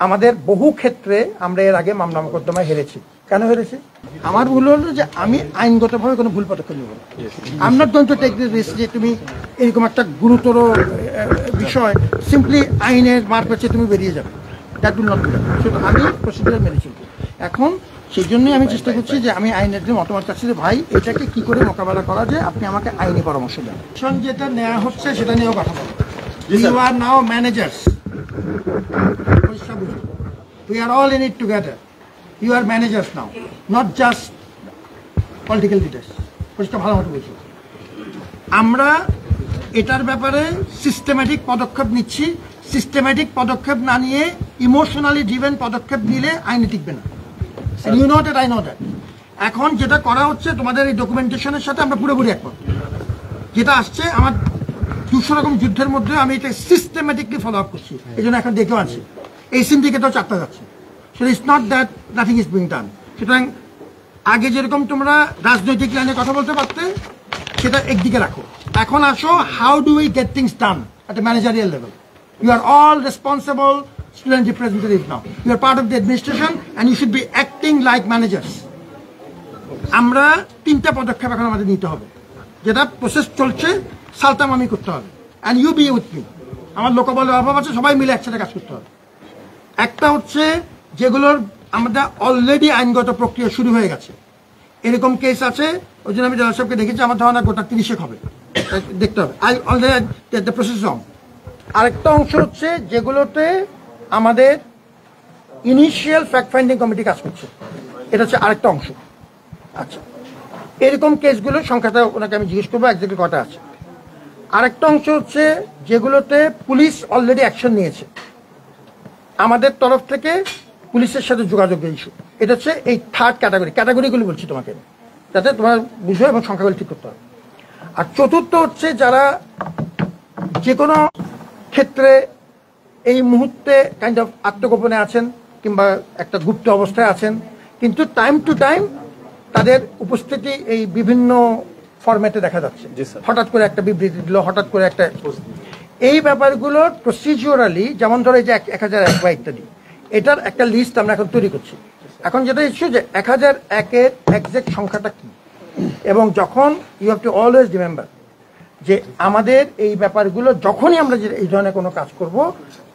আমাদের বহু ক্ষেত্রে আমরা এর আগে মামলা মোকদ্দমায় হেরেছি। কেন হেরেছি? আমার ভুল হলো যে আমি আইনগতভাবে কোনো ভুল পদক্ষেপ নেব না। I am not going to take this risk যে তুমি এরকম একটা গুরুতর বিষয় সিম্পলি আইনের মার পেছে তুমি বেরিয়ে যাবে। That will not be done. শুধু আমি প্রসিডিউর মেনে চলবো। এখন সেই জন্যই আমি চেষ্টা করছি যে আমি আইনের যে মতামত চাচ্ছি যে ভাই এটাকে কি করে মোকাবেলা করা যায়, আপনি আমাকে আইনি পরামর্শ দেন। যেটা নেওয়া হচ্ছে সেটা নিয়েও কথা বলবো। You are now managers. We are all in it together. You are managers now, not just political leaders. পরিষ্কার ভালো মতো বলছি। আমরা এটার ব্যাপারে সিস্টেম্যাটিক পদক্ষেপ নিচ্ছি। সিস্টেম্যাটিক পদক্ষেপ না নিয়ে ইমোশনালি ড্রিভেন পদক্ষেপ নিলে আইনে টিকবে না। You know that, I know that. এখন যেটা করা হচ্ছে তোমাদের এই ডকুমেন্টেশনের সাথে আমরা পুরোপুরি একমত। যেটা আসছে আমার 200 রকম যুদ্ধের মধ্যে আমি এটা সিস্টেম্যাটিকলি ফলো আপ করছি। এই জন্য এখন দেখেও আছি এই সিন্ডিকেটও 4টা যাচ্ছে। So it's not that nothing is being done. সুতরাং আগে যেরকম তোমরা রাজনৈতিক লাইনে কথা বলতে পারতে সেটা একদিকে রাখো। এখন আসো, how do we get things done at a managerial level. You are all responsible student representative now. You are part of the administration and you should be acting like managers. আমরা 3টা পদক্ষেপ এখন আমাদের নিতে হবে, যেটা প্রসেস চলছে। সালতাম আমি করতে হবে and you be with me. আমার লোকবলের অভাব আছে, সবাই মিলে একসাথে কাজ করতে হবে। একটা হচ্ছে যেগুলোর আমাদের অলরেডি আইনগত প্রক্রিয়া শুরু হয়ে গেছে, এরকম কেস আছে। ওই জন্য আমি জজ সাহেবকে দেখেছি, আমার ধারণা গোটা 30 হবে, দেখতে হবে। I already the process on. আরেকটা অংশ হচ্ছে যেগুলোতে আমাদের ইনিশিয়াল ফ্যাক্ট ফাইন্ডিং কমিটি কাজ করছে, এটা হচ্ছে আরেকটা অংশ। আচ্ছা, এরকম কেসগুলো সংখ্যাটা ওনাকে আমি জিজ্ঞেস করবো একদিকে কটা আছে। আরেকটা অংশ হচ্ছে যেগুলোতে পুলিশ অলরেডি অ্যাকশন নিয়েছে, আমাদের তরফ থেকে পুলিশের সাথে যোগাযোগের ইস্যু। এটা হচ্ছে এই থার্ড ক্যাটাগরিগুলি বলছি তোমাকে, যাতে তোমার বুঝো এবং সংখ্যাগুলি ঠিক করতে হবে। আর চতুর্থ হচ্ছে যারা যে কোনো ক্ষেত্রে এই মুহূর্তে কাইন্ড অফ আত্মগোপনে আছেন কিংবা একটা গুপ্ত অবস্থায় আছেন, কিন্তু টাইম টু টাইম তাদের উপস্থিতি এই বিভিন্ন ফরম্যাটে দেখা যাচ্ছে। হঠাৎ করে একটা বিবৃতি দিল, হঠাৎ করে একটা, এই ব্যাপারগুলোর প্রসিডিউরালি, যেমন ধরো এই যে 1001 বা ইত্যাদি, এটার একটা লিস্ট আমরা এখন তৈরি করছি। এখন যেটা ইস্যু যে 1001-এর এক্সাক্ট সংখ্যাটা কি, এবং যখন you have to always remember যে আমাদের এই ব্যাপারগুলো যখনই আমরা যে এই ধরনের কোনো কাজ করব,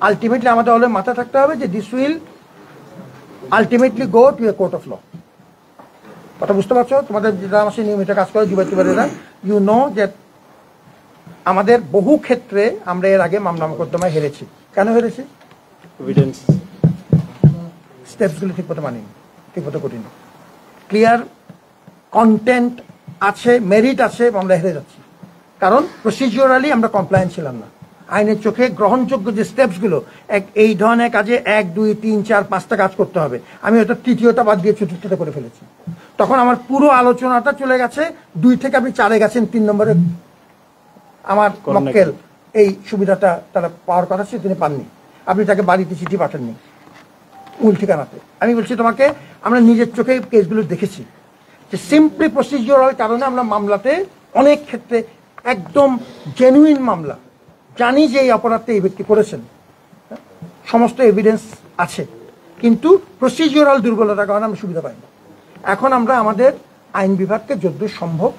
আলটিমেটলি আমাদের অলওয়েজ মাথা থাকতে হবে যে this will ultimately go to a court of law. কথা বুঝতে পারছো? তোমাদের যারা আমার সাথে নিয়মিত কাজ করে যুবতীরা, ইউ নো যে আমাদের বহু ক্ষেত্রে আমরা এর আগে মামলা মোকদ্দমায় হেরেছি। কেন হেরেছি? স্টেপসগুলো ঠিক মতো মানিনি, ঠিক মতো কঠিন, ক্লিয়ার কন্টেন্ট আছে, মেরিট আছে, আমরা হেরে যাচ্ছি। কারণ প্রসিডিউরালি আমরা কমপ্লায়েন্ট ছিলাম না। আইনের চোখে গ্রহণযোগ্য যে স্টেপসগুলো, এই ধরনের কাজে 1, 2, 3, 4, 5টা কাজ করতে হবে, আমি ওটা 3টা বাদ দিয়ে 4টা করে ফেলেছি। তখন আমার পুরো আলোচনাটা চলে গেছে 2 থেকে আপনি 4-এ গেছেন, 3 নম্বরে আমার মক্কেল এই সুবিধাটা তারা পাওয়ার কথা ছিল, তিনি পাননি। আপনি তাকে বাড়িতে চিঠি পাঠাননি মূল ঠিকানাতে। আমি বলছি তোমাকে, আমরা নিজের চোখে কেসগুলো দেখেছি যে সিম্পলি প্রসিডিউরাল কারণে আমরা মামলাতে অনেক ক্ষেত্রে একদম জেনুইন মামলা, জানি যে এই অপরাধটা এই ব্যক্তি করেছেন, সমস্ত এভিডেন্স আছে, কিন্তু প্রসিডিউরাল দুর্বলতার কারণে আমরা সুবিধা পাইনি। এখন আমরা আমাদের আইন বিভাগকে যতদূর সম্ভব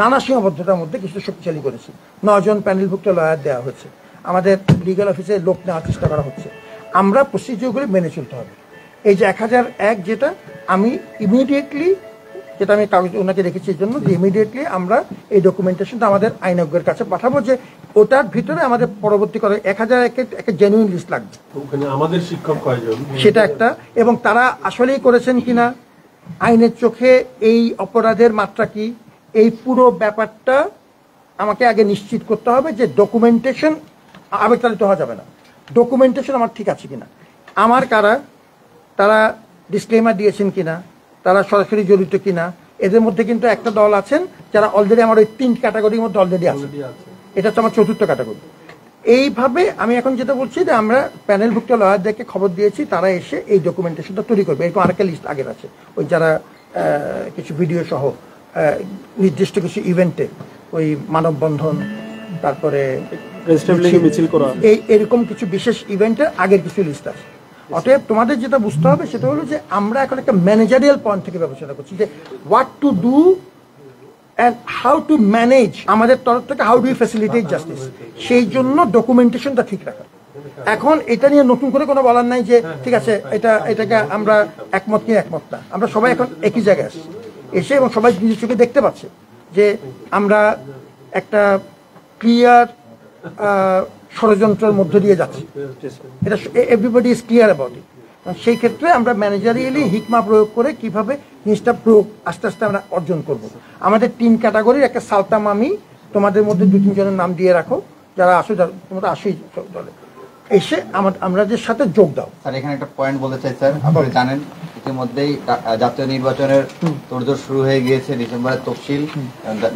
নানা সীমাবদ্ধতার মধ্যে কিছু শক্তিশালী করেছি। 9 জন প্যানেলভুক্ত লয়ার দেওয়া হয়েছে, আমাদের লিগ্যাল অফিসে লোক নেওয়ার চেষ্টা করা হচ্ছে। আমরা প্রসিডিওরগুলি মেনে চলতে হবে। এই যে 1001, যেটা আমি ইমিডিয়েটলি, যেটা আমি কাগজ ওনাকে রেখেছি এই জন্য যে ইমিডিয়েটলি আমরা এই ডকুমেন্টেশনটা আমাদের আইনজ্ঞের কাছে পাঠাবো, যে ওটার ভিতরে আমাদের পরবর্তী করে 1001-এর একটা জেনুইন লিস্ট লাগবে। আমাদের শিক্ষক কয়জন সেটা একটা, এবং তারা আসলেই করেছেন কিনা, আইনের চোখে এই অপরাধের মাত্রা কি, এই পুরো ব্যাপারটা আমাকে আগে নিশ্চিত করতে হবে যে ডকুমেন্টেশন আবেগতাড়িত হওয়া যাবে না। ডকুমেন্টেশন আমার ঠিক আছে কিনা, আমার কারা, তারা ডিসক্লেমার দিয়েছেন কিনা, তারা সরাসরি জড়িত কিনা। এদের মধ্যে কিন্তু একটা দল আছেন যারা অলরেডি আমার ওই 3 ক্যাটাগরির মধ্যে অলরেডি আছে, এটা হচ্ছে আমার 4র্থ ক্যাটাগরি। এইভাবে আমি এখন যেটা বলছি যে আমরা প্যানেলভুক্ত লয়ারদেরকে খবর দিয়েছি, তারা এসে এই ডকুমেন্টেশনটা তৈরি করবে। এরকম আরেকটা লিস্ট আগের আছে, ওই যারা কিছু ভিডিও সহ নির্দিষ্ট কিছু ইভেন্টে, ওই মানববন্ধন, তারপরে মিছিল করা, এই এরকম কিছু বিশেষ ইভেন্টের আগের কিছু লিস্ট আছে। অতএব তোমাদের যেটা বুঝতে হবে সেটা হলো যে আমরা এখন একটা ম্যানেজারিয়াল পয়েন্ট থেকে বিবেচনা করছি যে what to do and how to manage, আমাদের তরফ থেকে how do you facilitate justice, সেই জন্য ডকুমেন্টেশনটা ঠিক রাখা। এখন এটা নিয়ে নতুন করে কোনো বলার নাই যে ঠিক আছে এটাকে আমরা একমত কি একমত না, আমরা সবাই এখন একই জায়গায় আসছি এসে এবং সবাই নিজের চোখে দেখতে পাচ্ছে যে আমরা একটা ক্লিয়ার ষড়যন্ত্রের মধ্য দিয়ে যাচ্ছি, এটা everybody is clear about it. সেই ক্ষেত্রে আমরা ম্যানেজারিয়ালি হিকমা প্রয়োগ করে কিভাবে জিনিসটা আস্তে আস্তে আমরা অর্জন করব। আমাদের 3 ক্যাটাগরির একটা সালতাম, আমি তোমাদের মধ্যে 2-3 জনের নাম দিয়ে রাখো যারা আসো, তোমরা আসোই দলে এসে আমাদের সাথে যোগ দাও। স্যার এখানে একটা পয়েন্ট বলতে চাই স্যার, আপনারা জানেন ইতিমধ্যেই জাতীয় নির্বাচনের তোড়জোড় শুরু হয়ে গিয়েছে, ডিসেম্বরের তফসিল,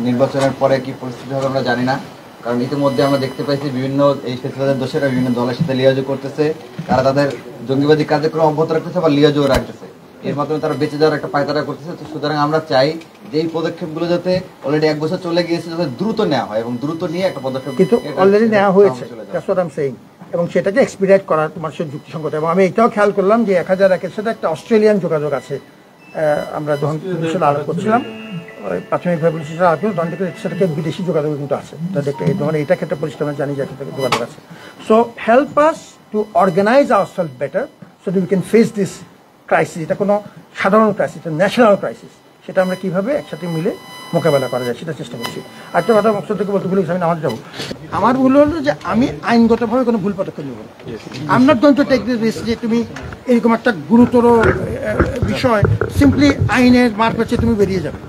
নির্বাচনের পরে কি পরিস্থিতি হবে আমরা জানি না, কারণ ইতিমধ্যে আমরা দেখতে পাইছি বিভিন্ন এই ফেসিলিটির দোষেরা বিভিন্ন দলের সাথে লিয়াজো করতেছে, তারা তাদের জঙ্গিবাদী কার্যক্রম অব্যাহত রাখতেছে বা লিয়াজও রাখতেছে, এর মাধ্যমে তারা বেঁচে যাওয়ার একটা পায়তারা করতেছে। তো সুতরাং আমরা চাই যে এই পদক্ষেপগুলো যাতে অলরেডি 1 বছর চলে গিয়েছে যাতে দ্রুত নেওয়া হয় এবং দ্রুত নিয়ে একটা পদক্ষেপ, কিন্তু অলরেডি নেওয়া হয়েছে, that's what I am saying, এবং সেটাকে এক্সপিডিয়েট করার তোমার সাথে যুক্তিসঙ্গত। এবং আমি এটাও খেয়াল করলাম যে 1001-এর সাথে একটা অস্ট্রেলিয়ান যোগাযোগ আছে। আমরা যখন আলাপ করছিলাম প্রাথমিকভাবে পুলিশের আলাপ করলাম তখন দেখে সেটাকে বিদেশি যোগাযোগ কিন্তু আছে, মানে এটা ক্ষেত্রে পরিষ্কার জানি যে যোগাযোগ আছে। So help us to organize ourselves better so that we can face this crisis. এটা কোনো সাধারণ ক্রাইসিস, এটা ন্যাশনাল ক্রাইসিস, সেটা আমরা কিভাবে একসাথে মিলে মোকাবেলা করা যায় সেটা চেষ্টা করছি। আরেকটা কথা মকসুদকে বলতে ভুলে আমি আমার যাবো, আমার ভুল হলো যে আমি আইনগতভাবে কোনো ভুল পদক্ষেপ নেব না। I am not going to take this risk যে তুমি এরকম একটা গুরুতর বিষয় সিম্পলি আইনের মার পেছে তুমি বেরিয়ে যাবে,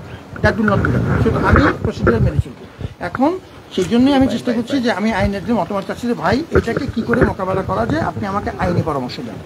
that will not be done. শুধু আমি প্রসিডিউর মেনে চলবো। এখন সেই জন্যই আমি চেষ্টা করছি যে আমি আইনের যে মতামত চাচ্ছি যে ভাই এটাকে কি করে মোকাবেলা করা যায়, আপনি আমাকে আইনি পরামর্শ দেন।